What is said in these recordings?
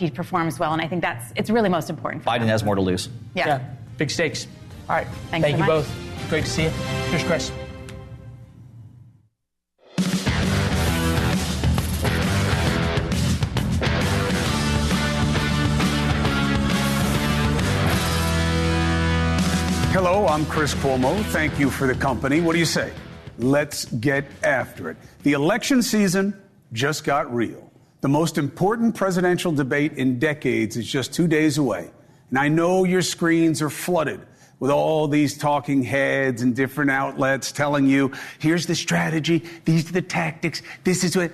he performs well. And I think it's really most important. Biden has more to lose. Yeah. Big stakes. All right. Thank you both. Great to see you. Here's Chris. Hello, I'm Chris Cuomo. Thank you for the company. What do you say? Let's get after it. The election season just got real. The most important presidential debate in decades is just 2 days away. And I know your screens are flooded with all these talking heads and different outlets telling you, here's the strategy, these are the tactics, this is what.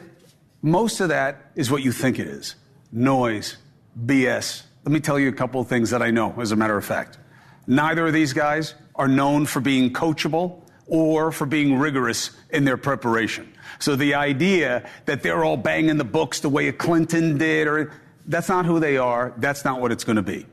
Most of that is what you think it is. Noise, BS. Let me tell you a couple of things that I know, as a matter of fact. Neither of these guys are known for being coachable or for being rigorous in their preparation. So the idea that they're all banging the books the way a Clinton did, that's not who they are. That's not what it's going to be.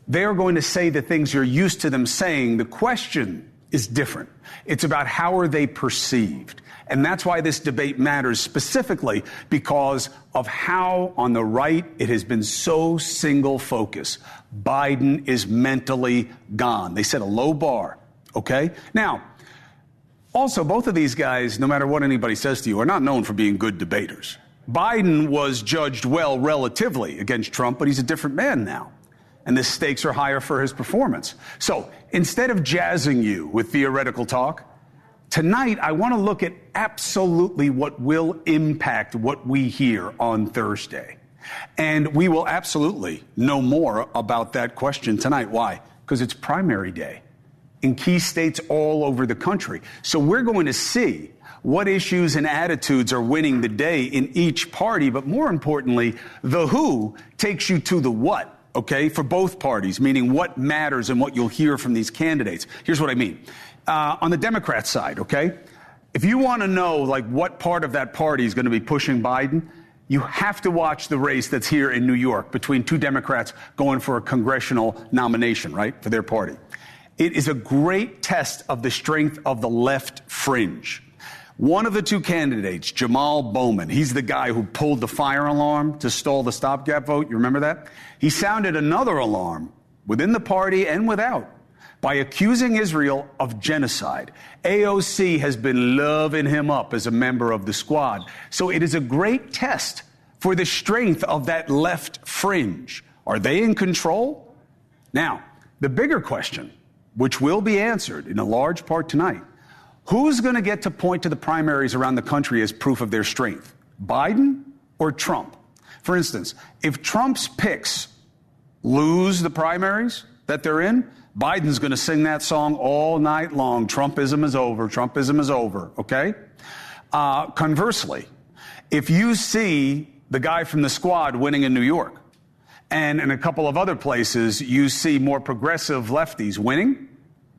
They are going to say the things you're used to them saying. The question is different. It's about how are they perceived. And that's why this debate matters specifically because of how on the right it has been so single focus. Biden is mentally gone. They set a low bar. Okay? Now, also, both of these guys, no matter what anybody says to you, are not known for being good debaters. Biden was judged well relatively against Trump, but he's a different man now. And the stakes are higher for his performance. So instead of jazzing you with theoretical talk, tonight I want to look at absolutely what will impact what we hear on Thursday. And we will absolutely know more about that question tonight. Why? Because it's primary day in key states all over the country. So we're going to see what issues and attitudes are winning the day in each party. But more importantly, the who takes you to the what, okay, for both parties, meaning what matters and what you'll hear from these candidates. Here's what I mean. On the Democrat side, okay, if you want to know, like, what part of that party is going to be pushing Biden, you have to watch the race that's here in New York between two Democrats going for a congressional nomination, right, for their party. It is a great test of the strength of the left fringe. One of the two candidates, Jamal Bowman, he's the guy who pulled the fire alarm to stall the stopgap vote. You remember that? He sounded another alarm within the party and without by accusing Israel of genocide. AOC has been loving him up as a member of the squad. So it is a great test for the strength of that left fringe. Are they in control? Now, the bigger question, which will be answered in a large part tonight, who's going to get to point to the primaries around the country as proof of their strength? Biden or Trump? For instance, if Trump's picks lose the primaries that they're in, Biden's going to sing that song all night long. Trumpism is over. Trumpism is over. Okay? Conversely, if you see the guy from the squad winning in New York, and in a couple of other places you see more progressive lefties winning,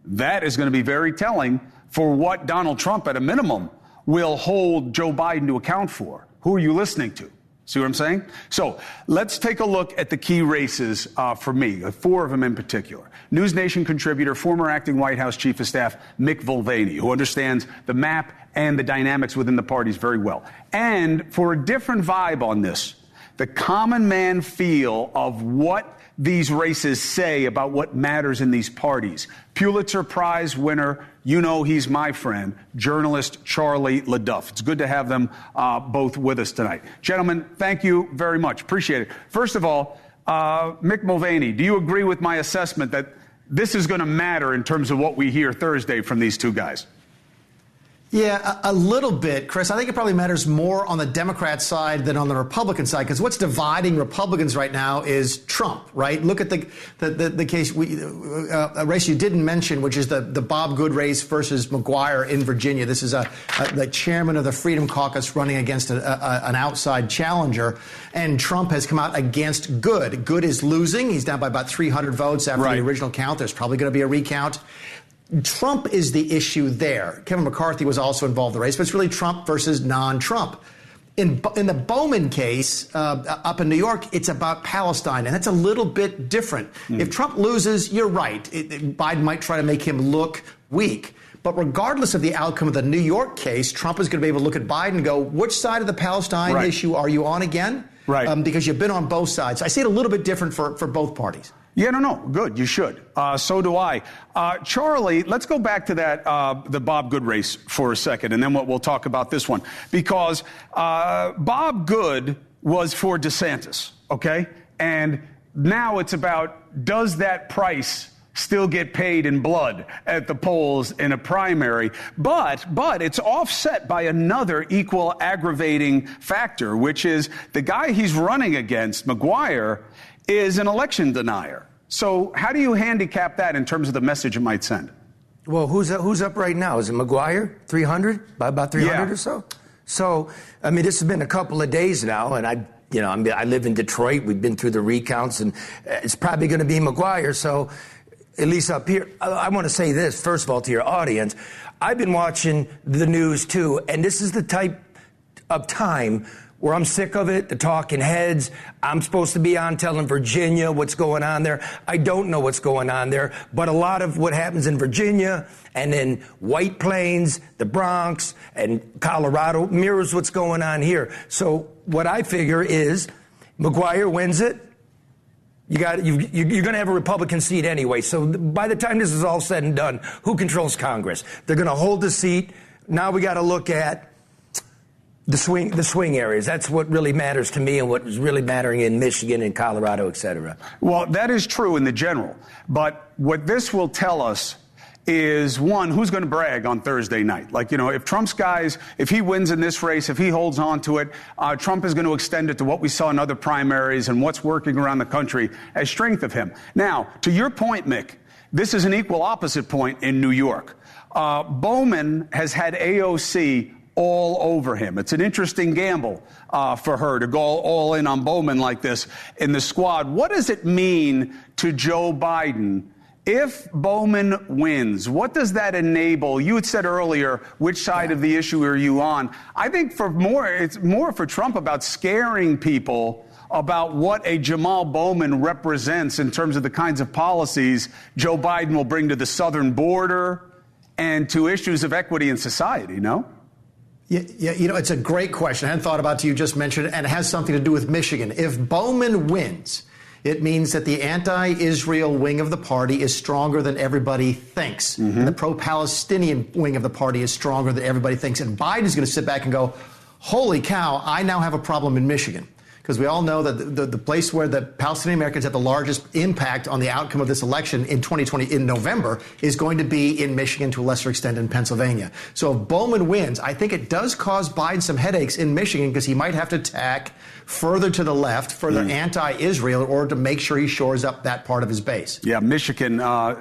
that is going to be very telling for what Donald Trump, at a minimum, will hold Joe Biden to account for. Who are you listening to? See what I'm saying? So let's take a look at the key races for me, 4 of them in particular. NewsNation contributor, former acting White House chief of staff, Mick Mulvaney, who understands the map and the dynamics within the parties very well. And for a different vibe on this, the common man feel of what these races say about what matters in these parties. Pulitzer Prize winner, you know he's my friend, journalist Charlie LaDuff. It's good to have them both with us tonight. Gentlemen, thank you very much. Appreciate it. First of all, Mick Mulvaney, do you agree with my assessment that this is going to matter in terms of what we hear Thursday from these two guys? Yeah, a little bit, Chris. I think it probably matters more on the Democrat side than on the Republican side, because what's dividing Republicans right now is Trump, right? Look at the case, a race you didn't mention, which is the Bob Good race versus McGuire in Virginia. This is the chairman of the Freedom Caucus running against an outside challenger, and Trump has come out against Good. Good is losing. He's down by about 300 votes after the original count. There's probably going to be a recount. Trump is the issue there. Kevin McCarthy was also involved in the race, but it's really Trump versus non-Trump. In the Bowman case up in New York, it's about Palestine, and that's a little bit different. If Trump loses, you're right. Biden might try to make him look weak. But regardless of the outcome of the New York case, Trump is going to be able to look at Biden and go, which side of the Palestine issue are you on again? Right. Because you've been on both sides. I see it a little bit different for both parties. Yeah, no, good. You should. So do I. Charlie, let's go back to that, the Bob Good race for a second, and then we'll talk about this one. Because Bob Good was for DeSantis, okay? And now it's about, does that price still get paid in blood at the polls in a primary? But it's offset by another equal aggravating factor, which is the guy he's running against, McGuire, is an election denier. So how do you handicap that in terms of the message it might send? Well, who's up right now? Is it McGuire? 300? By about 300 or so? So, I mean, this has been a couple of days now, and I live in Detroit. We've been through the recounts, and it's probably going to be McGuire. So, at least up here, I want to say this, first of all, to your audience. I've been watching the news, too, and this is the type of time where I'm sick of it, the talking heads. I'm supposed to be on telling Virginia what's going on there. I don't know what's going on there, but a lot of what happens in Virginia and in White Plains, the Bronx, and Colorado mirrors what's going on here. So what I figure is McGuire wins it. You're going to have a Republican seat anyway. So by the time this is all said and done, who controls Congress? They're going to hold the seat. Now we got to look at the swing areas. That's what really matters to me and what is really mattering in Michigan and Colorado, et cetera. Well, that is true in the general. But what this will tell us is, one, who's going to brag on Thursday night? Like, if Trump's guys, if he wins in this race, if he holds on to it, Trump is going to extend it to what we saw in other primaries and what's working around the country as strength of him. Now, to your point, Mick, this is an equal opposite point in New York. Bowman has had AOC all over him. It's an interesting gamble for her to go all in on Bowman like this in the squad. What does it mean to Joe Biden if Bowman wins? What does that enable? You had said earlier, which side of the issue are you on? I think it's more for Trump about scaring people about what a Jamal Bowman represents in terms of the kinds of policies Joe Biden will bring to the southern border and to issues of equity in society, no? Yeah, it's a great question. I hadn't thought about it. You just mentioned it, and it has something to do with Michigan. If Bowman wins, it means that the anti-Israel wing of the party is stronger than everybody thinks. Mm-hmm. And the pro-Palestinian wing of the party is stronger than everybody thinks. And Biden's going to sit back and go, holy cow, I now have a problem in Michigan. Because we all know that the place where the Palestinian Americans have the largest impact on the outcome of this election in 2020 in November is going to be in Michigan, to a lesser extent in Pennsylvania. So if Bowman wins, I think it does cause Biden some headaches in Michigan because he might have to tack further to the left, further anti-Israel in order to make sure he shores up that part of his base. Yeah, Michigan,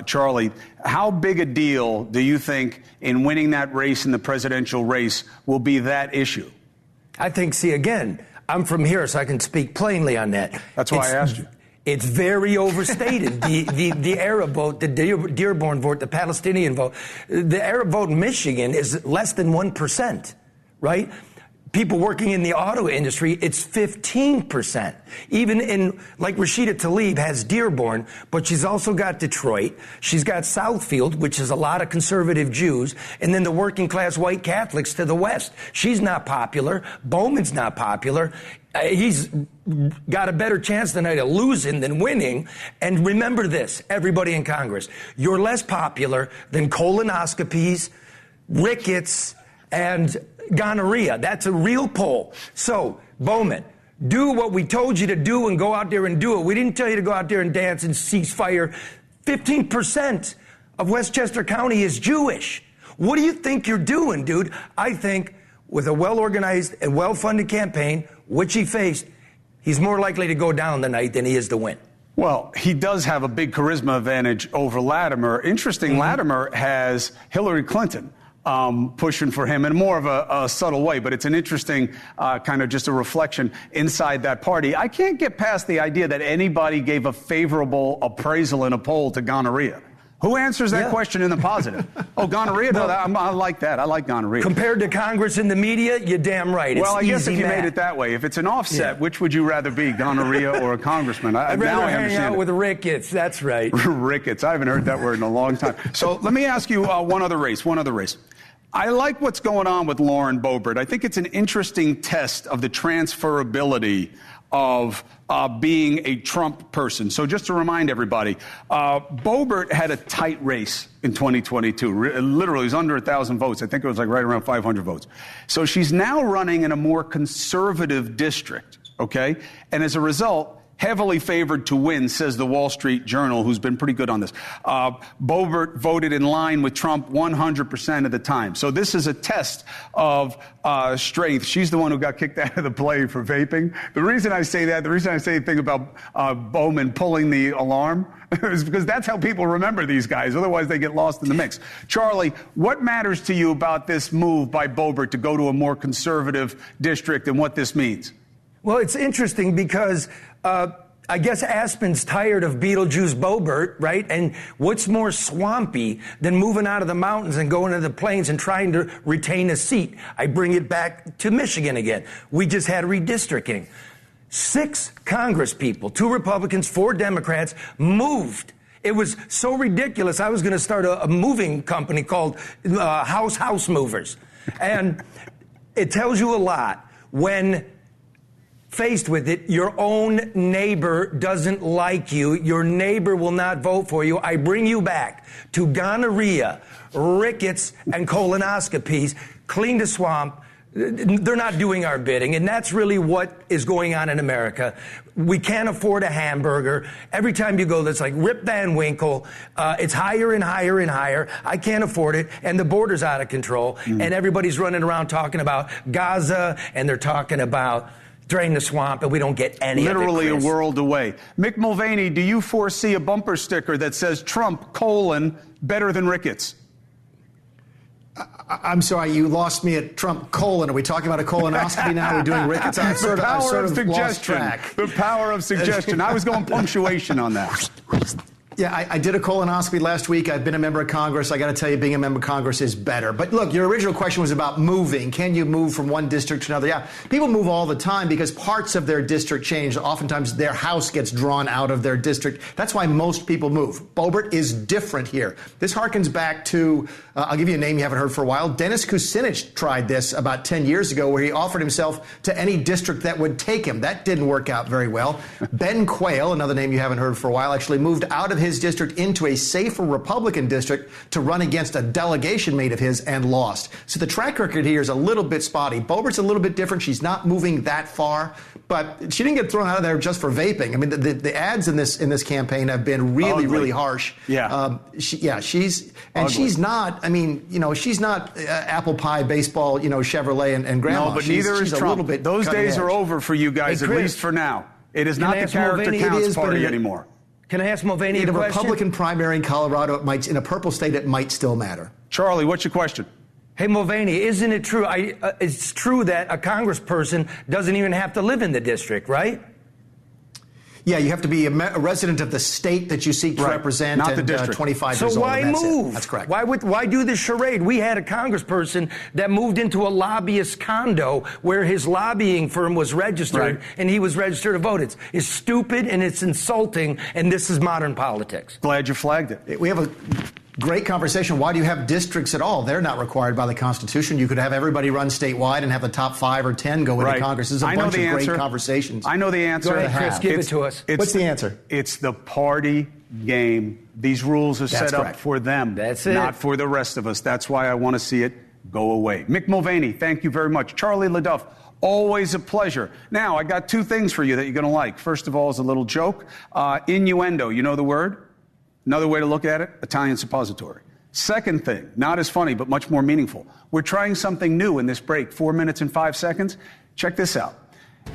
Charlie, how big a deal do you think in winning that race in the presidential race will be that issue? I think, again, I'm from here, so I can speak plainly on that. That's why I asked you. It's very overstated. the Arab vote, the Dearborn vote, the Palestinian vote, the Arab vote in Michigan is less than 1%, right? People working in the auto industry, it's 15%. Even in, like Rashida Tlaib has Dearborn, but she's also got Detroit. She's got Southfield, which is a lot of conservative Jews, and then the working class white Catholics to the west. She's not popular. Bowman's not popular. He's got a better chance tonight of losing than winning. And remember this, everybody in Congress, you're less popular than colonoscopies, rickets, and gonorrhea. That's a real poll. So, Bowman, do what we told you to do and go out there and do it. We didn't tell you to go out there and dance and cease fire. 15% of Westchester County is Jewish. What do you think you're doing, dude? I think with a well-organized and well-funded campaign, which he faced, he's more likely to go down tonight than he is to win. Well, he does have a big charisma advantage over Latimer. Interesting, Latimer has Hillary Clinton pushing for him in more of a subtle way, but it's an interesting kind of just a reflection inside that party. I can't get past the idea that anybody gave a favorable appraisal in a poll to gonorrhea. Who answers that question in the positive? Oh, gonorrhea? No, I like that. I like gonorrhea. Compared to Congress and the media, you're damn right. Well, It's I guess if you math. made it that way, if it's an offset, which would you rather be, gonorrhea or a congressman? I'd rather hang out with Ricketts. That's right. Ricketts. I haven't heard that word in a long time. So let me ask you one other race. I like what's going on with Lauren Boebert. I think it's an interesting test of the transferability of being a Trump person. So just to remind everybody, Boebert had a tight race in 2022. Literally, it was under 1,000 votes. I think it was like right around 500 votes. So she's now running in a more conservative district, okay? And as a result, heavily favored to win, says the Wall Street Journal, who's been pretty good on this. Boebert voted in line with Trump 100% of the time. So this is a test of strength. She's the one who got kicked out of the play for vaping. The reason I say that, the reason I say the thing about Bowman pulling the alarm is because that's how people remember these guys. Otherwise, they get lost in the mix. Charlie, what matters to you about this move by Boebert to go to a more conservative district and what this means? Well, it's interesting because I guess Aspen's tired of Beetlejuice Boebert, right? And what's more swampy than moving out of the mountains and going to the plains and trying to retain a seat? I bring it back to Michigan again. We just had redistricting. 6 Congress people, 2 Republicans, 4 Democrats, moved. It was so ridiculous. I was going to start a moving company called House Movers. And it tells you a lot when faced with it, your own neighbor doesn't like you. Your neighbor will not vote for you. I bring you back to gonorrhea, rickets, and colonoscopies. Clean the swamp. They're not doing our bidding, and that's really what is going on in America. We can't afford a hamburger. Every time you go, that's like Rip Van Winkle. It's higher and higher and higher. I can't afford it, and the border's out of control, and everybody's running around talking about Gaza, and they're talking about drain the swamp, and we don't get any literally of it, a world away. Mick Mulvaney, do you foresee a bumper sticker that says Trump, better than Ricketts? I'm sorry, you lost me at Trump, colon. Are we talking about a colonoscopy now? Are we doing Ricketts? I sort of lost track. The power of suggestion. I was going punctuation on that. Yeah, I did a colonoscopy last week. I've been a member of Congress. I got to tell you, being a member of Congress is better. But look, your original question was about moving. Can you move from one district to another? Yeah, people move all the time because parts of their district change. Oftentimes, their house gets drawn out of their district. That's why most people move. Boebert is different here. This harkens back to, I'll give you a name you haven't heard for a while. Dennis Kucinich tried this about 10 years ago, where he offered himself to any district that would take him. That didn't work out very well. Ben Quayle, another name you haven't heard for a while, actually moved out of his district into a safer Republican district to run against a delegation mate of his and lost. So the track record here is a little bit spotty. Boebert's a little bit different. She's not moving that far, but she didn't get thrown out of there just for vaping. I mean, the ads in this campaign have been really, really harsh. Yeah. She's not, I mean, she's not apple pie, baseball, Chevrolet and grandma. No, but neither is Trump. A little bit Those days are over for you guys, Hey, at Chris, least for now. It is not the character Mulvaney? counts party anymore. Can I ask Mulvaney In a a question? Republican primary in Colorado, in a purple state, it might still matter. Charlie, what's your question? Hey, Mulvaney, isn't it true? It's true that a congressperson doesn't even have to live in the district, right? Yeah, you have to be a resident of the state that you seek to represent, not the and district. 25 So years old. why And that's move? It. That's correct. Why do this charade? We had a congressperson that moved into a lobbyist condo where his lobbying firm was registered, and he was registered to vote. It's stupid and it's insulting, and this is modern politics. Glad you flagged it. We have a great conversation. Why do you have districts at all? They're not required by the Constitution. You could have everybody run statewide and have the top 5 or 10 go into Congress. This is a bunch of great conversations. I know the answer. Go ahead, Chris, give it to us. What's the answer? It's the party game. These rules are set up for them. That's it. Not for the rest of us. That's why I want to see it go away. Mick Mulvaney, thank you very much. Charlie LaDuff, always a pleasure. Now, I got 2 things for you that you're going to like. First of all is a little joke. Innuendo, you know the word? Another way to look at it, Italian suppository. Second thing, not as funny, but much more meaningful. We're trying something new in this break, 4 minutes and 5 seconds. Check this out.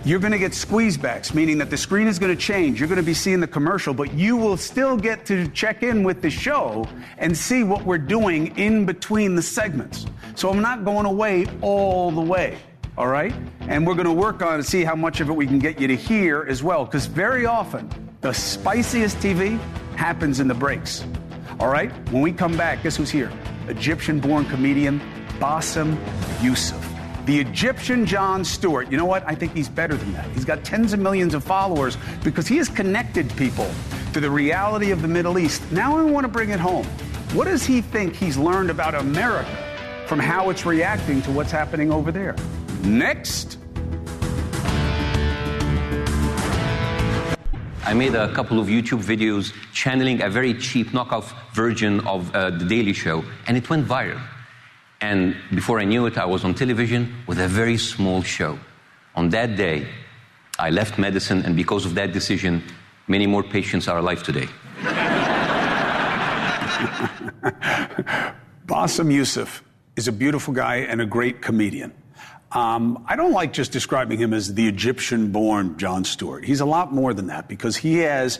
You're going to get squeezebacks, meaning that the screen is going to change. You're going to be seeing the commercial, but you will still get to check in with the show and see what we're doing in between the segments. So I'm not going away all the way, all right? And we're going to work on it and see how much of it we can get you to hear as well, because very often the spiciest TV happens in the breaks. All right, when we come back, guess who's here? Egyptian-born comedian Bosam Youssef. The Egyptian Jon Stewart. You know what? I think he's better than that. He's got tens of millions of followers because he has connected people to the reality of the Middle East. Now I want to bring it home. What does he think he's learned about America from how it's reacting to what's happening over there? Next. I made a couple of YouTube videos channeling a very cheap knockoff version of The Daily Show, and it went viral. And before I knew it, I was on television with a very small show. On that day, I left medicine, and because of that decision, many more patients are alive today. Bosam Youssef is a beautiful guy and a great comedian. I don't like just describing him as the Egyptian-born Jon Stewart. He's a lot more than that because he has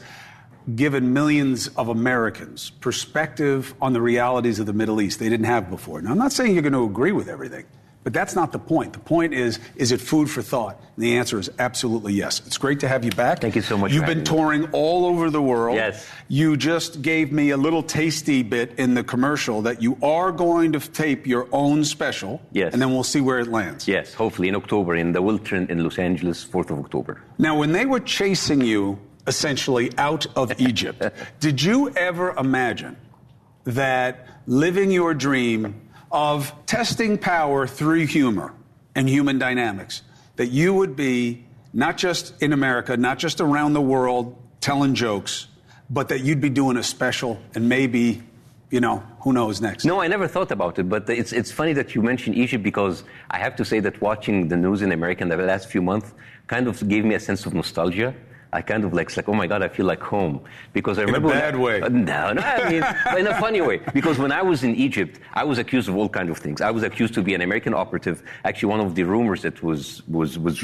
given millions of Americans perspective on the realities of the Middle East they didn't have before. Now, I'm not saying you're going to agree with everything, but that's not the point. The point is it food for thought? And the answer is absolutely yes. It's great to have you back. Thank you so much. You've been touring all over the world. Yes. You just gave me a little tasty bit in the commercial that you are going to tape your own special. Yes. And then we'll see where it lands. Yes, hopefully in October in the Wiltern in Los Angeles, 4th of October. Now, when they were chasing you essentially out of Egypt, did you ever imagine that living your dream of testing power through humor and human dynamics, that you would be not just in America, not just around the world telling jokes, but that you'd be doing a special and maybe, you know, who knows next? No, I never thought about it, but it's funny that you mentioned Egypt because I have to say that watching the news in America in the last few months kind of gave me a sense of nostalgia. I kind of like, it's like, oh my God, I feel like home. Because I remember... In a bad way. No, I mean, in a funny way. Because when I was in Egypt, I was accused of all kinds of things. I was accused to be an American operative. Actually, one of the rumors that was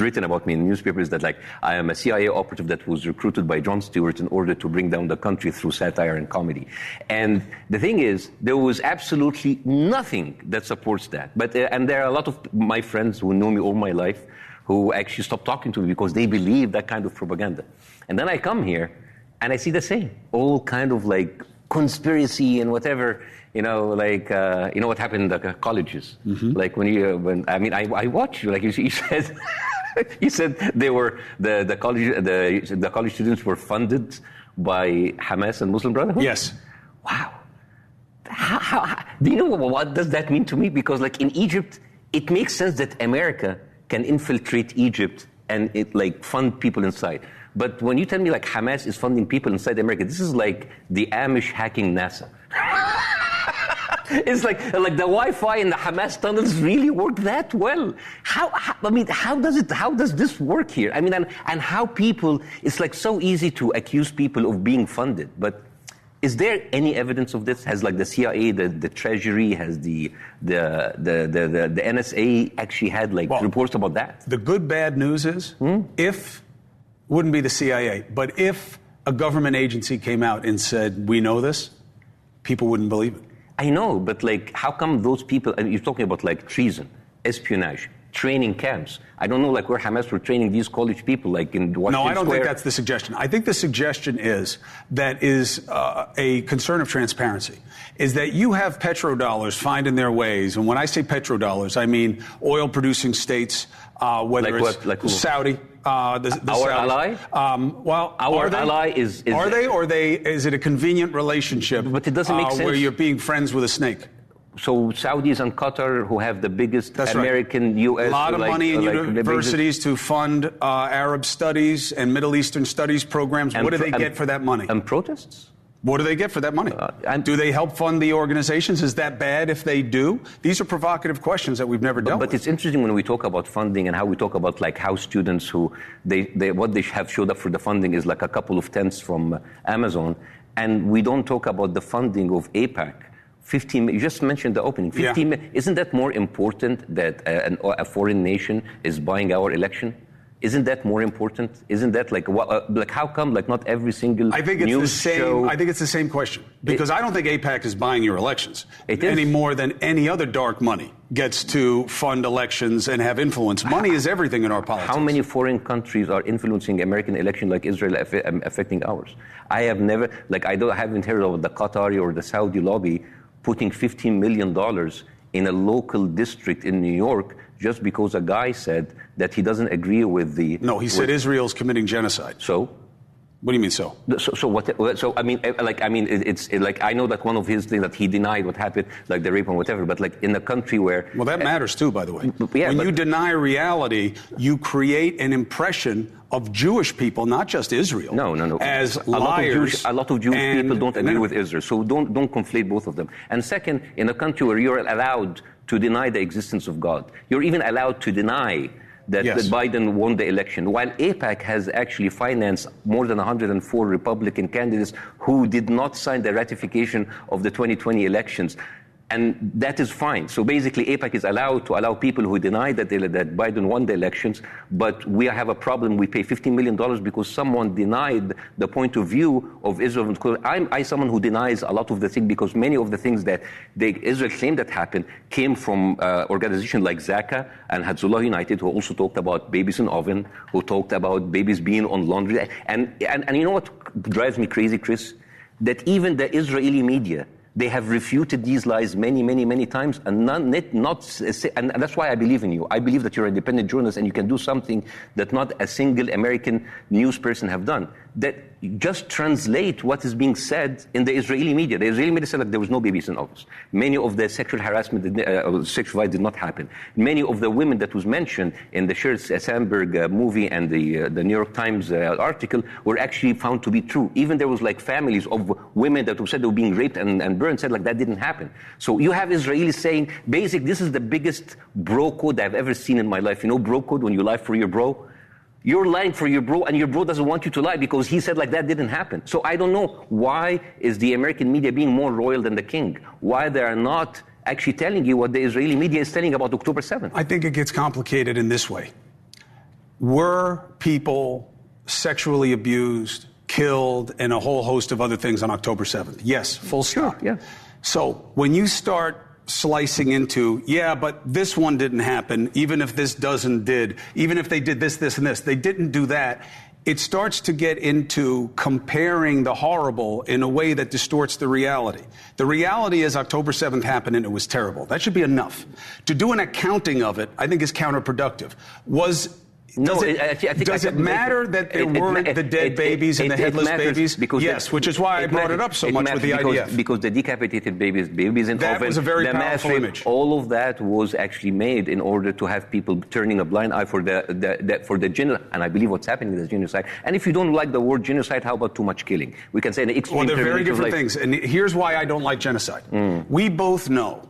written about me in newspapers that like, I am a CIA operative that was recruited by Jon Stewart in order to bring down the country through satire and comedy. And the thing is, there was absolutely nothing that supports that. But, and there are a lot of my friends who know me all my life who actually stopped talking to me because they believe that kind of propaganda. And then I come here and I see the same, all kind of like conspiracy and whatever, you know, like, you know what happened in the colleges? Mm-hmm. Like I watch you, like you said, you said they were, the college students were funded by Hamas and Muslim Brotherhood? Yes. Wow. How, do you know what does that mean to me? Because like in Egypt, it makes sense that America can infiltrate Egypt and it like fund people inside. But when you tell me like Hamas is funding people inside America, this is like the Amish hacking NASA. It's like the Wi-Fi in the Hamas tunnels really work that well. How does this work here? I mean, and how people, it's like so easy to accuse people of being funded, but is there any evidence of this? Has like the CIA, the Treasury, has the NSA actually had like reports about that? The good bad news is wouldn't be the CIA, but if a government agency came out and said, we know this, people wouldn't believe it. I know, but like how come those people, and you're talking about like treason, espionage, training camps. I don't know like where Hamas were training these college people like in Washington No, I don't Square. think that's the suggestion. I think the suggestion is that is a concern of transparency, is that you have petrodollars finding their ways. And when I say petrodollars, I mean oil-producing states, whether like it's what? Like Saudi. Our ally? Our ally is... Are they, or is it a convenient relationship? But it doesn't make sense. Where you're being friends with a snake? So Saudis and Qatar, who have the biggest American, U.S. A lot of money in universities to fund Arab studies and Middle Eastern studies programs. What do they get for that money? And protests? What do they get for that money? Do they help fund the organizations? Is that bad if they do? These are provocative questions that we've never dealt with. But it's interesting when we talk about funding and how we talk about like how students who what they have showed up for the funding is like a couple of tents from Amazon, and we don't talk about the funding of AIPAC. 15. You just mentioned the opening. 15. Isn't that more important that a foreign nation is buying our election? Isn't that more important? Isn't that like how come like not every single news show? I think it's the same question because I don't think AIPAC is buying your elections any more than any other dark money gets to fund elections and have influence. Money is everything in our politics. How many foreign countries are influencing American election like Israel affecting ours? I have never I haven't heard of the Qatari or the Saudi lobby putting $15 million in a local district in New York just because a guy said that he doesn't agree with the... No, he said Israel's committing genocide. So? What do you mean so? So what? So I mean, it's like I know that one of his things that he denied what happened, like the rape and whatever. But like in a country where that matters too, by the way. Yeah, when you deny reality, you create an impression of Jewish people, not just Israel. No. As liars. A lot of Jewish people don't agree with Israel. So don't conflate both of them. And second, in a country where you're allowed to deny the existence of God, you're even allowed to deny that Biden won the election, while AIPAC has actually financed more than 104 Republican candidates who did not sign the ratification of the 2020 elections. And that is fine. So basically, AIPAC is allowed to allow people who deny that Biden won the elections, but we have a problem. We pay $15 million because someone denied the point of view of Israel. Because I'm someone who denies a lot of the things because many of the things that Israel claimed that happened came from organizations like Zaka and Hezbollah United, who also talked about babies in oven, who talked about babies being on laundry. And you know what drives me crazy, Chris? That even the Israeli media, they have refuted these lies many times, and and that's why I believe in you. I believe that you're an independent journalist and you can do something that not a single American news person have done. That just translate what is being said in the Israeli media. The Israeli media said that there was no babies in office. Many of the sexual harassment, sexual violence did not happen. Many of the women that was mentioned in the Sheryl Sandberg movie and the New York Times article were actually found to be true. Even there was like families of women that said they were being raped and burned, said like that didn't happen. So you have Israelis saying, this is the biggest bro code I've ever seen in my life. You know bro code, when you lie for your bro? You're lying for your bro, and your bro doesn't want you to lie because he said like that didn't happen. So I don't know why is the American media being more royal than the king? Why they are not actually telling you what the Israeli media is telling about October 7th? I think it gets complicated in this way. Were people sexually abused, killed, and a whole host of other things on October 7th? Yes, full stop. Sure, yeah. So when you start slicing into, but this one didn't happen, even if this did, even if they did this, and this, they didn't do that, it starts to get into comparing the horrible in a way that distorts the reality. The reality is October 7th happened and it was terrible. That should be enough. To do an accounting of it, I think, is counterproductive. Does it matter that there weren't the dead babies and the headless babies? Yes, which is why I brought it up so much with the IDF. Because the decapitated babies in that oven, was a very the powerful image. All of that was actually made in order to have people turning a blind eye for the genocide. And I believe what's happening is genocide. And if you don't like the word genocide, how about too much killing? We can say the extreme. Well, they're very different things. And here's why I don't like genocide. We both know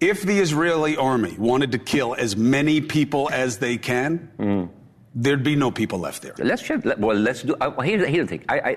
if the Israeli army wanted to kill as many people as they can, there'd be no people left there. Let's do. Here's the thing. I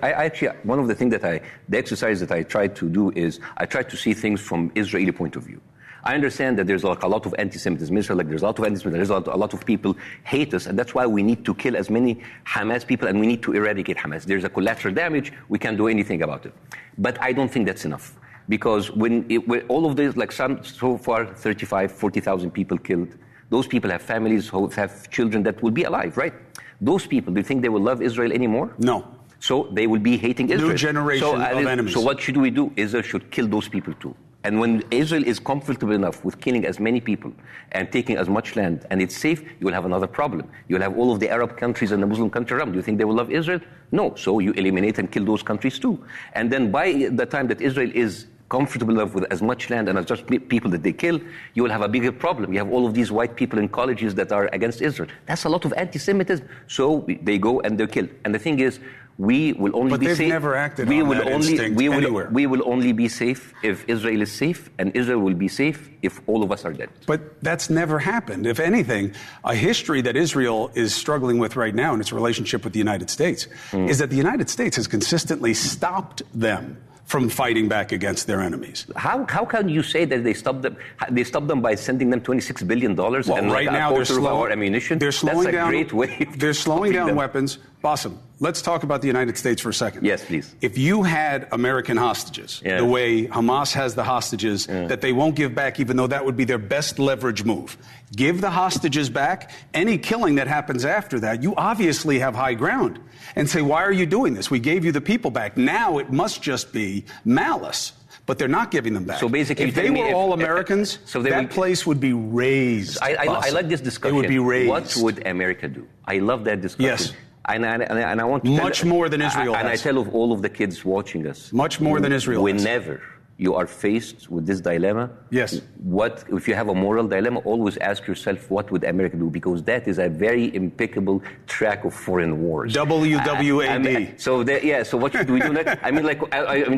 actually, one of the things the exercise that I tried to do is I tried to see things from Israeli point of view. I understand that there's like a lot of anti-Semitism. There's a lot of anti-Semitism. There's a lot of people hate us, and that's why we need to kill as many Hamas people, and we need to eradicate Hamas. There's a collateral damage. We can't do anything about it. But I don't think that's enough. Because when all of this, like so far, 40,000 people killed, those people have families who have children that will be alive, right? Those people, do you think they will love Israel anymore? No. So they will be hating Israel. New generation of enemies. So what should we do? Israel should kill those people too. And when Israel is comfortable enough with killing as many people and taking as much land and it's safe, you will have another problem. You'll have all of the Arab countries and the Muslim countries around. Do you think they will love Israel? No. So you eliminate and kill those countries too. And then by the time that Israel is comfortable enough with as much land and as much people that they kill, you will have a bigger problem. You have all of these white people in colleges that are against Israel. That's a lot of anti-Semitism. So they go and they're killed. And the thing is, we will only be safe. But they've never acted on that instinct anywhere. We will only be safe if Israel is safe, and Israel will be safe if all of us are dead. But that's never happened. If anything, a history that Israel is struggling with right now in its relationship with the United States is that the United States has consistently stopped them from fighting back against their enemies. How can you say that they stopped them? They stopped them by sending them $26 billion and right now a quarter of our ammunition. They're slowing That's a down. Great way. They're slowing down them. weapons. Bosam, let's talk about the United States for a second. Yes, please. If you had American hostages, the way Hamas has the hostages, that they won't give back, even though that would be their best leverage move. Give the hostages back. Any killing that happens after that, you obviously have high ground. And say, why are you doing this? We gave you the people back. Now it must just be malice. But they're not giving them back. So basically, if they were all Americans, that place would be razed. I like this discussion. It would be razed. What would America do? I love that discussion. Yes. And I want to much more than Israel and has. I tell all of the kids watching us. Much more than Israel has. Whenever you are faced with this dilemma, yes. What if you have a moral dilemma? Always ask yourself, what would America do? Because that is a very impeccable track of foreign wars. WWAD. So what should we do next? I mean,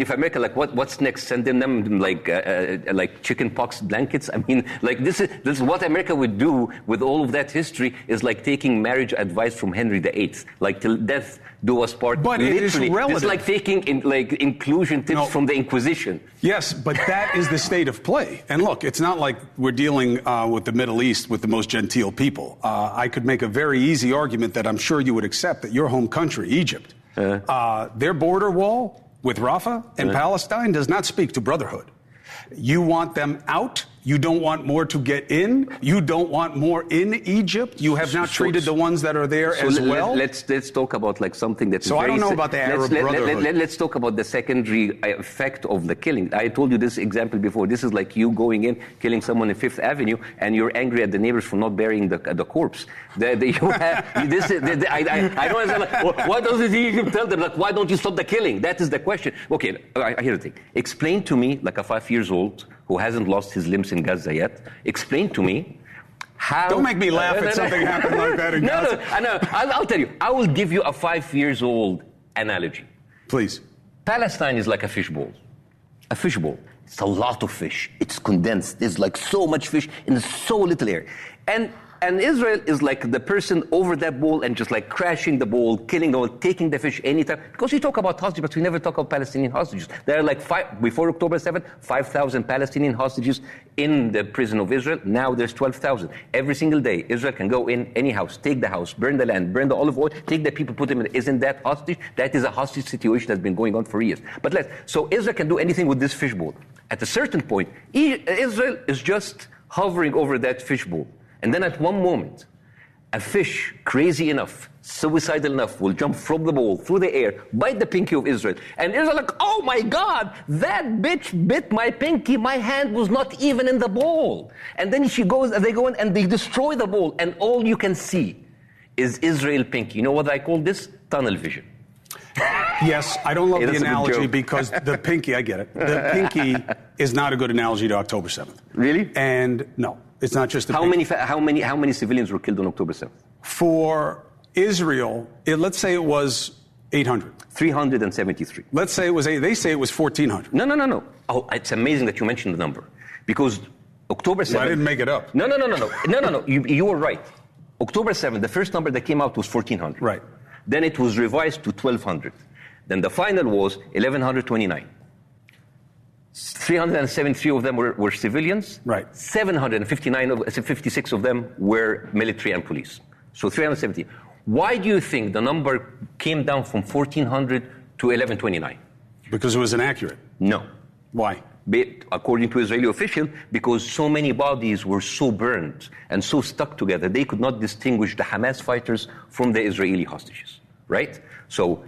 if America, what's next? Sending them like chicken pox blankets? I mean, this is what America would do with all of that history. Is like taking marriage advice from Henry VIII, like till death do us part. But literally, it is relative. It's like taking inclusion tips from the Inquisition. Yes, but that is the state of play. And look, it's not like we're dealing with the Middle East with the most genteel people. I could make a very easy argument that I'm sure you would accept that your home country, Egypt, their border wall with Rafah and Palestine does not speak to brotherhood. You want them out. You don't want more to get in. You don't want more in Egypt. You have not treated the ones that are there as well. Let's talk about something that's. So I don't know about the Arab Brotherhood. Let's talk about the secondary effect of the killing. I told you this example before. This is like you going in, killing someone in Fifth Avenue, and you're angry at the neighbors for not burying the corpse. I don't understand. Why doesn't Egypt tell them why don't you stop the killing? That is the question. Okay, here's the thing. Explain to me, like a 5 years old who hasn't lost his limbs in Gaza yet, explain to me how... Don't make me laugh at something happened like that in Gaza. No, I'll tell you. I will give you a 5 years old analogy. Please. Palestine is like a fishbowl. A fishbowl. It's a lot of fish. It's condensed. There's so much fish in so little air. And Israel is like the person over that bowl and just crashing the bowl, killing the bowl, taking the fish anytime. Because we talk about hostages, but we never talk about Palestinian hostages. There are before October 7th, 5,000 Palestinian hostages in the prison of Israel. Now there's 12,000. Every single day, Israel can go in any house, take the house, burn the land, burn the olive oil, take the people, put them in. Isn't that hostage? That is a hostage situation that's been going on for years. So Israel can do anything with this fishbowl. At a certain point, Israel is just hovering over that fishbowl. And then at one moment, a fish crazy enough, suicidal enough, will jump from the bowl through the air, bite the pinky of Israel. And Israel oh my God, that bitch bit my pinky. My hand was not even in the bowl. And then they go in and they destroy the bowl. And all you can see is Israel pinky. You know what I call this? Tunnel vision. Yes, I don't love the analogy because the pinky, I get it. The pinky is not a good analogy to October 7th. Really? And no. It's not just how many civilians were killed on October 7th? For Israel, let's say it was 800. 373. Let's say it was they say it was 1,400. No. Oh, it's amazing that you mentioned the number because October 7th. Well, I didn't make it up. No. You were right. October 7th, the first number that came out was 1,400. Right. Then it was revised to 1,200. Then the final was 1,129. 373 of them were civilians. Right. 56 of them were military and police. So 370. Why do you think the number came down from 1,400 to 1,129? Because it was inaccurate. No. Why? According to Israeli officials, because so many bodies were so burned and so stuck together, they could not distinguish the Hamas fighters from the Israeli hostages. Right? So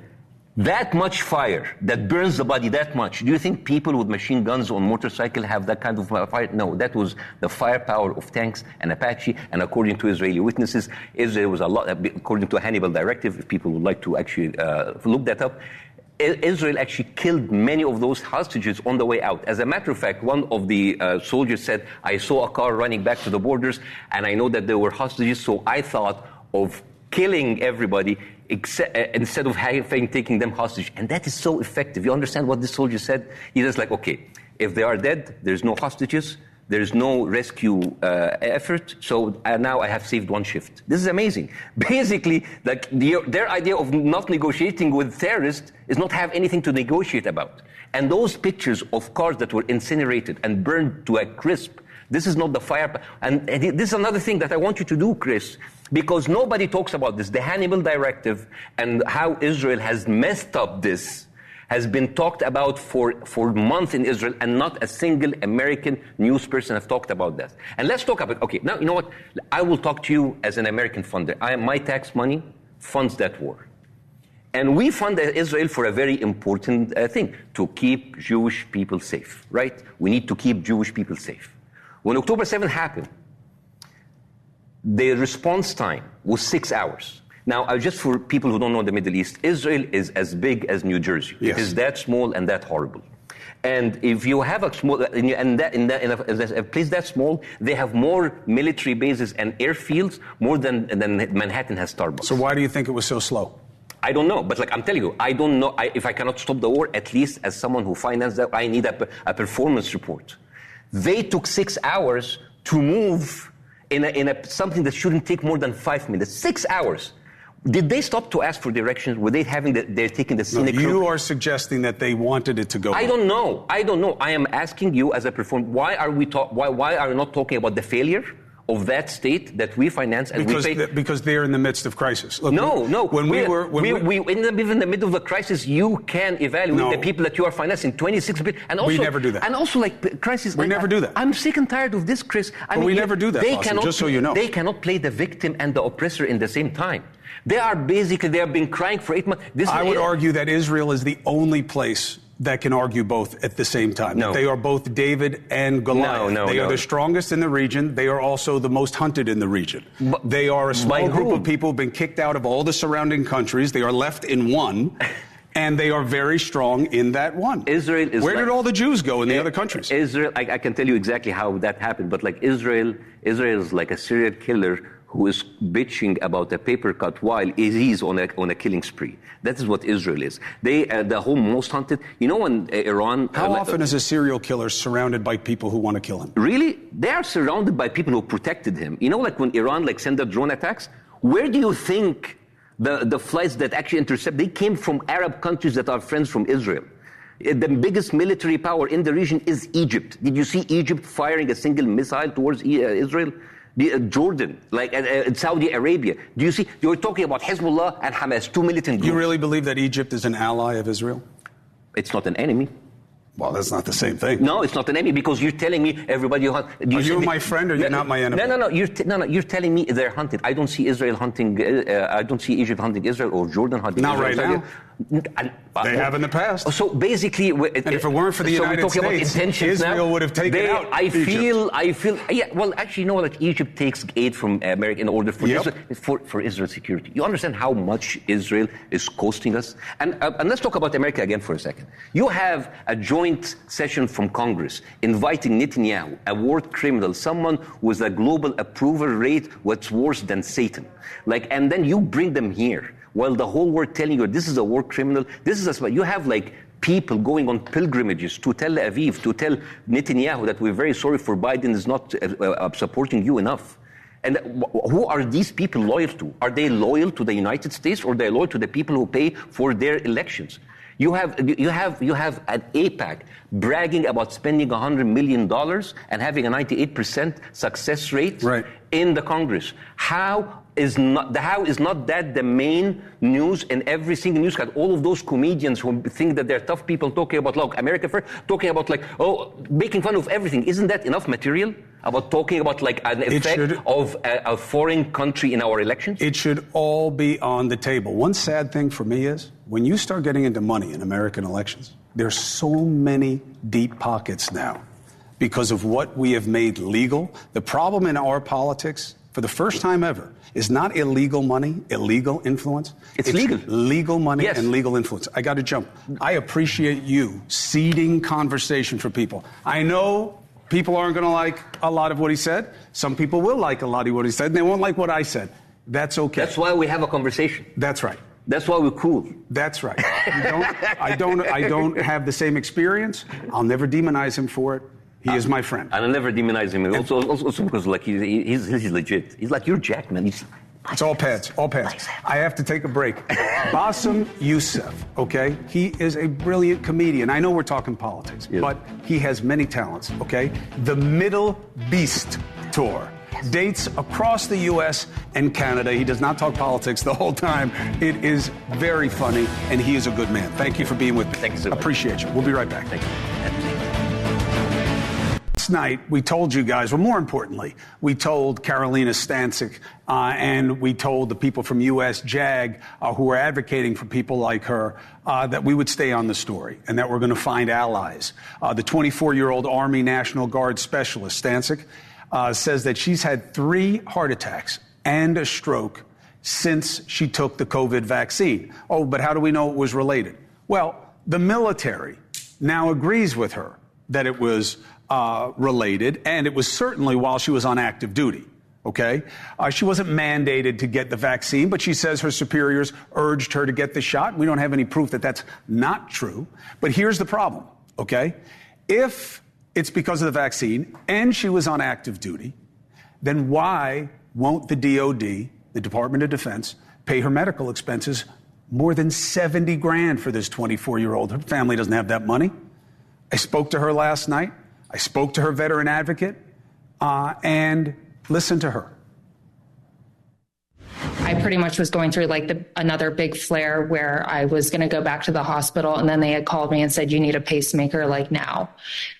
that much fire that burns the body that much, do you think people with machine guns on motorcycle have that kind of fire? No, that was the firepower of tanks and Apache. And according to Israeli witnesses, Israel was according to a Hannibal directive, if people would like to actually look that up, Israel actually killed many of those hostages on the way out. As a matter of fact, one of the soldiers said, I saw a car running back to the borders, and I know that there were hostages, so I thought of killing everybody instead of taking them hostage. And that is so effective. You understand what this soldier said? He was okay, if they are dead, there's no hostages, There's no rescue effort, so now I have saved one shift. This is amazing. Basically, like their idea of not negotiating with terrorists is not have anything to negotiate about. And those pictures of cars that were incinerated and burned to a crisp, this is not the fire. And this is another thing that I want you to do, Chris, because nobody talks about this. The Hannibal Directive and how Israel has messed up this has been talked about for months in Israel, and not a single American news person have talked about that. And let's talk about, okay, now, you know what? I will talk to you as an American funder. My tax money funds that war. And we fund Israel for a very important thing, to keep Jewish people safe, right? We need to keep Jewish people safe. When October 7th happened, the response time was 6 hours. Now, just for people who don't know the Middle East, Israel is as big as New Jersey. Yes. It is that small and that horrible. And if you have a small, in a place that small, they have more military bases and airfields more than Manhattan has Starbucks. So why do you think it was so slow? I don't know, but like I'm telling you, I don't know. If I cannot stop the war, at least as someone who financed that, I need a performance report. They took 6 hours to move in something that shouldn't take more than 5 minutes. 6 hours. Did they stop to ask for directions? Were they they're taking the scenic route? You are suggesting that they wanted it to go. I don't know. I am asking you as a performer, why are we not talking about the failure of that state that we finance and we pay? Because they're in the midst of crisis. Look, no. When we were in the middle of the crisis, you can evaluate the people that you are financing. 26 billion, and also we never do that. And also, like crisis, we never do that. I'm sick and tired of this, Chris. We never do that. Bosam, just so you know, they cannot play the victim and the oppressor in the same time. They have been crying for 8 months. I would argue that Israel is the only place that can argue both at the same time. No. They are both David and Goliath. They are the strongest in the region. They are also the most hunted in the region. They are a small group of people who've been kicked out of all the surrounding countries. They are left in one. And they are very strong in that one. Israel is. Where did all the Jews go in the other countries? Israel, I can tell you exactly how that happened, but like Israel is like a serial killer who is bitching about a paper cut while he's on a killing spree. That is what Israel is. They, the whole most hunted. You know, when Iran. How often is a serial killer surrounded by people who want to kill him? Really, they are surrounded by people who protected him. You know, like when Iran sent the drone attacks. Where do you think the flights that actually intercept? They came from Arab countries that are friends from Israel. The biggest military power in the region is Egypt. Did you see Egypt firing a single missile towards Israel? Jordan, Saudi Arabia. Do you see? You're talking about Hezbollah and Hamas, two militant groups. You really believe that Egypt is an ally of Israel? It's not an enemy. Well, that's not the same thing. No, it's not an enemy, because you're telling me everybody you hunt. Are you my friend or you're not my enemy? No. You're telling me they're hunted. I don't see Israel hunting. I don't see Egypt hunting Israel or Jordan hunting not Israel. Not right now. They have in the past. So basically, and if it weren't for the United States, Israel would have taken out Egypt. I feel. Yeah. Well, actually, you know, like Egypt takes aid from America in order for Israel's security. You understand how much Israel is costing us? And let's talk about America again for a second. You have a joint session from Congress inviting Netanyahu, a war criminal, someone with a global approval rate what's worse than Satan. And then you bring them here. While the whole world telling you this is a war criminal, you have people going on pilgrimages to Tel Aviv to tell Netanyahu that we're very sorry for Biden is not supporting you enough. And who are these people loyal to? Are they loyal to the United States, or are they loyal to the people who pay for their elections? You have an AIPAC bragging about spending $100 million and having a 98% success rate in the Congress. How is not that the main news in every single newscast? All of those comedians who think that they're tough people talking about, look, America first, talking about making fun of everything. Isn't that enough material about talking about an effect of a foreign country in our elections? It should all be on the table. One sad thing for me is when you start getting into money in American elections, there's so many deep pockets now because of what we have made legal. The problem in our politics, for the first time ever, is not illegal money, illegal influence. It's legal. Legal money and legal influence. I got to jump. I appreciate you seeding conversation for people. I know people aren't going to like a lot of what he said. Some people will like a lot of what he said, and they won't like what I said. That's okay. That's why we have a conversation. That's right. That's why we're cool. That's right. I don't have the same experience. I'll never demonize him for it. He is my friend. And I'll never demonize him. Also because like he's legit. He's like, you're Jack, man. It's all pads, all pads. I have to take a break. Bosam Youssef, okay? He is a brilliant comedian. I know we're talking politics, but he has many talents, okay? The Middle Beast Tour. Dates across the U.S. and Canada. He does not talk politics the whole time. It is very funny, and he is a good man. Thank you for being with me. Thank you so much. Appreciate you. We'll be right back. Thank you. Last night, we told you guys, well, more importantly, we told Carolina Stancic and we told the people from U.S. JAG who are advocating for people like her that we would stay on the story and that we're going to find allies. The 24-year-old Army National Guard specialist, Stancic, says that she's had 3 heart attacks and a stroke since she took the COVID vaccine. Oh, but how do we know it was related? Well, the military now agrees with her that it was related, and it was certainly while she was on active duty, okay? She wasn't mandated to get the vaccine, but she says her superiors urged her to get the shot. We don't have any proof that that's not true. But here's the problem, okay? If it's because of the vaccine and she was on active duty, then why won't the DOD, the Department of Defense, pay her medical expenses more than $70,000 for this 24-year-old? Her family doesn't have that money. I spoke to her last night. I spoke to her veteran advocate, and listened to her. I pretty much was going through like another big flare where I was going to go back to the hospital, and then they had called me and said, you need a pacemaker like now.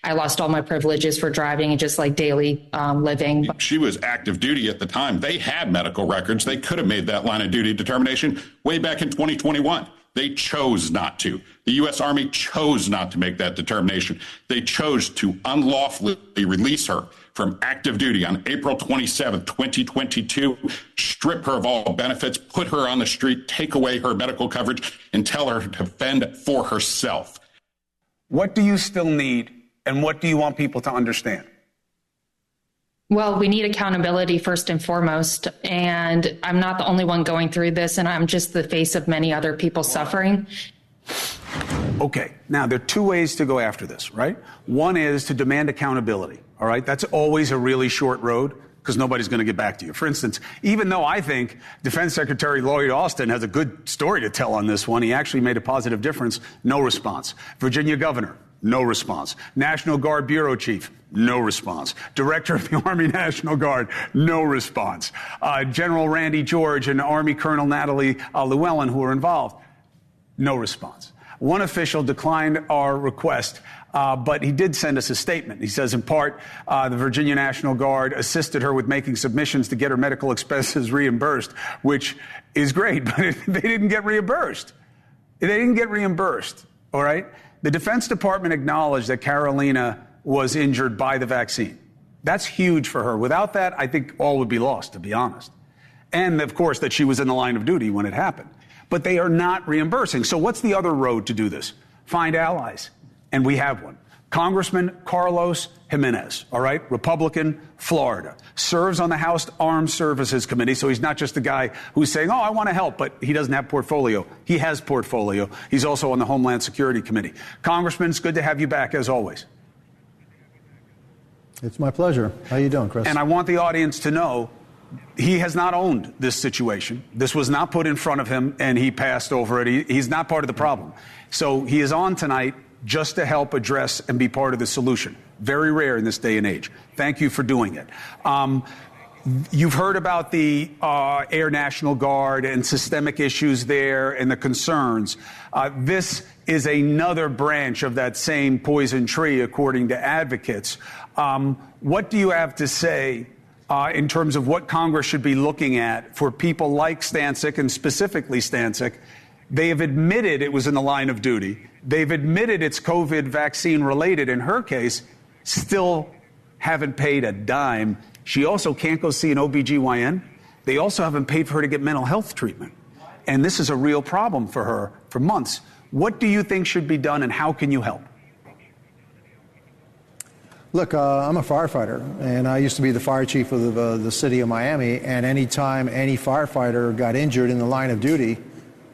I lost all my privileges for driving and just like daily living. She was active duty at the time. They had medical records. They could have made that line of duty determination way back in 2021. They chose not to. The U.S. Army chose not to make that determination. They chose to unlawfully release her from active duty on April 27th, 2022, strip her of all benefits, put her on the street, take away her medical coverage, and tell her to fend for herself. What do you still need, and what do you want people to understand? Well, we need accountability first and foremost, and I'm not the only one going through this, and I'm just the face of many other people suffering. Okay, now there are 2 ways to go after this, right? One is to demand accountability, all right? That's always a really short road because nobody's going to get back to you. For instance, even though I think Defense Secretary Lloyd Austin has a good story to tell on this one, he actually made a positive difference, no response. Virginia Governor, no response. National Guard Bureau Chief, no response. Director of the Army National Guard, no response. General Randy George and Army Colonel Natalie Llewellyn, who were involved, no response. One official declined our request, but he did send us a statement. He says, in part, the Virginia National Guard assisted her with making submissions to get her medical expenses reimbursed, which is great, but they didn't get reimbursed. They didn't get reimbursed, all right? The Defense Department acknowledged that Carolina was injured by the vaccine. That's huge for her. Without that, I think all would be lost, to be honest. And, of course, that she was in the line of duty when it happened. But they are not reimbursing. So what's the other road to do this? Find allies. And we have one. Congressman Carlos Jimenez, all right, Republican, Florida, serves on the House Armed Services Committee, so he's not just the guy who's saying, oh, I want to help, but he doesn't have portfolio. He has portfolio. He's also on the Homeland Security Committee. Congressman, it's good to have you back, as always. It's my pleasure. How you doing, Chris? And I want the audience to know he has not owned this situation. This was not put in front of him, and he passed over it. He's not part of the problem. So he is on tonight just to help address and be part of the solution. Very rare in this day and age. Thank you for doing it. You've heard about the Air National Guard and systemic issues there and the concerns. This is another branch of that same poison tree, according to advocates. What do you have to say in terms of what Congress should be looking at for people like Stancic, and specifically Stancic? They have admitted it was in the line of duty. They've admitted it's COVID vaccine related. In her case, still haven't paid a dime. She also can't go see an OBGYN. They also haven't paid for her to get mental health treatment. And this is a real problem for her for months. What do you think should be done, and how can you help? Look, I'm a firefighter, and I used to be the fire chief of the city of Miami, and anytime any firefighter got injured in the line of duty,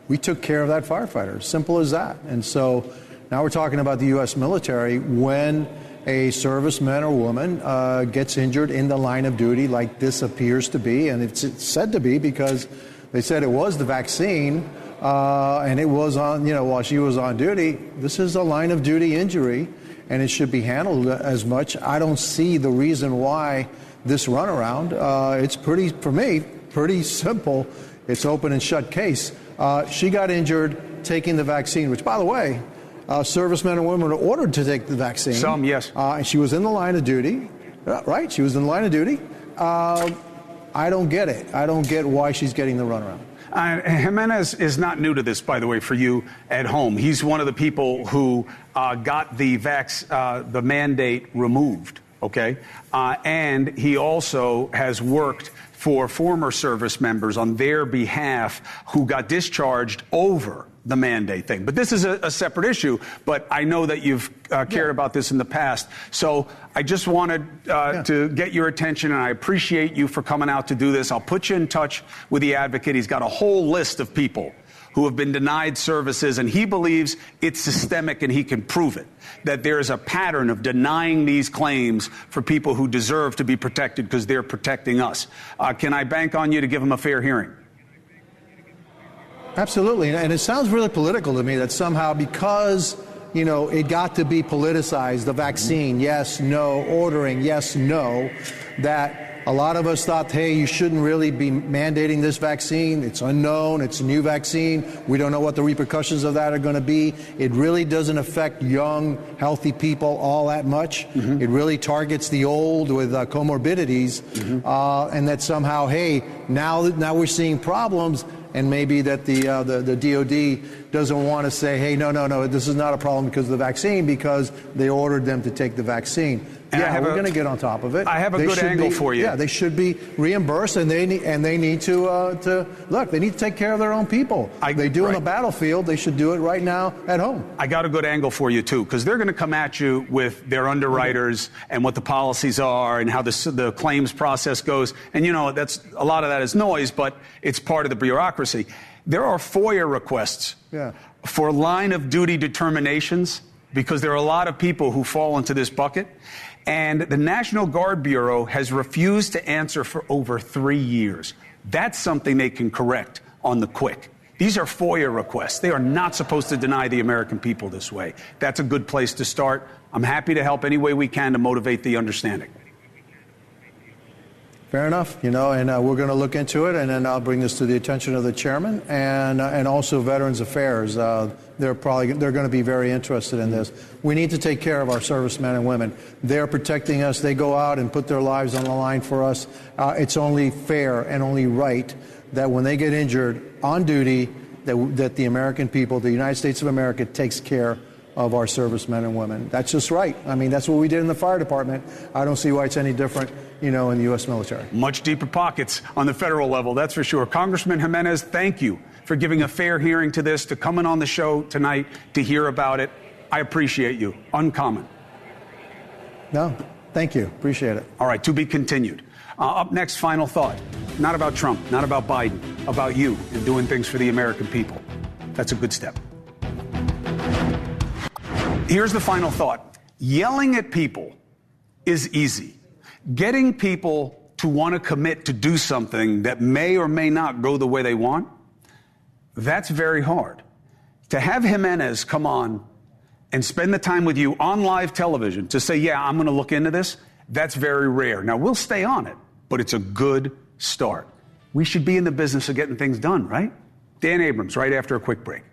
we took care of that firefighter. Simple as that. And so now we're talking about the U.S. military. When a serviceman or woman gets injured in the line of duty like this appears to be, and it's said to be because they said it was the vaccine, and it was on, while she was on duty. This is a line of duty injury, and it should be handled as much. I don't see the reason why this runaround. It's for me, pretty simple. It's open and shut case. She got injured taking the vaccine, which, by the way, servicemen and women are ordered to take the vaccine. Some, yes. And she was in the line of duty, right? She was in the line of duty. I don't get it. I don't get why she's getting the runaround. Jimenez is not new to this, by the way, for you at home. He's one of the people who got the mandate removed, okay? And he also has worked for former service members on their behalf who got discharged over the mandate thing. But this is a separate issue, but I know that you've cared about this in the past. So I just wanted to get your attention, and I appreciate you for coming out to do this. I'll put you in touch with the advocate. He's got a whole list of people who have been denied services, and he believes it's systemic and he can prove it, that there is a pattern of denying these claims for people who deserve to be protected because they're protecting us. Can I bank on you to give him a fair hearing? Absolutely. And it sounds really political to me that somehow because, it got to be politicized, the vaccine, yes, no, ordering, yes, no, that a lot of us thought, hey, you shouldn't really be mandating this vaccine. It's unknown. It's a new vaccine. We don't know what the repercussions of that are going to be. It really doesn't affect young, healthy people all that much. Mm-hmm. It really targets the old with comorbidities. Mm-hmm. And that somehow, hey, now we're seeing problems. And maybe that the DOD doesn't want to say, hey, no, this is not a problem because of the vaccine, because they ordered them to take the vaccine. And we're going to get on top of it. I have a good angle for you. Yeah, they should be reimbursed, and they need to look. They need to take care of their own people. They do on the battlefield. They should do it right now at home. I got a good angle for you too, because they're going to come at you with their underwriters and what the policies are and how the claims process goes. And that's a lot of that is noise, but it's part of the bureaucracy. There are FOIA requests for line of duty determinations because there are a lot of people who fall into this bucket. And the National Guard Bureau has refused to answer for over 3 years. That's something they can correct on the quick. These are FOIA requests. They are not supposed to deny the American people this way. That's a good place to start. I'm happy to help any way we can to motivate the understanding. Fair enough, and we're going to look into it, and then I'll bring this to the attention of the chairman and also Veterans Affairs. They're going to be very interested in this. We need to take care of our servicemen and women. They're protecting us. They go out and put their lives on the line for us. It's only fair and only right that when they get injured on duty, that the American people, the United States of America, takes care of our servicemen and women. That's just right. I mean, that's what we did in the fire department. I don't see why it's any different, in the U.S. military. Much deeper pockets on the federal level, that's for sure. Congressman Jimenez, thank you for giving a fair hearing to this, to coming on the show tonight to hear about it. I appreciate you. Uncommon. No, thank you. Appreciate it. All right, to be continued. Up next, final thought. Not about Trump, not about Biden, about you and doing things for the American people. That's a good step. Here's the final thought. Yelling at people is easy. Getting people to want to commit to do something that may or may not go the way they want, that's very hard. To have Jimenez come on and spend the time with you on live television to say, yeah, I'm going to look into this, that's very rare. Now, we'll stay on it, but it's a good start. We should be in the business of getting things done, right? Dan Abrams, right after a quick break.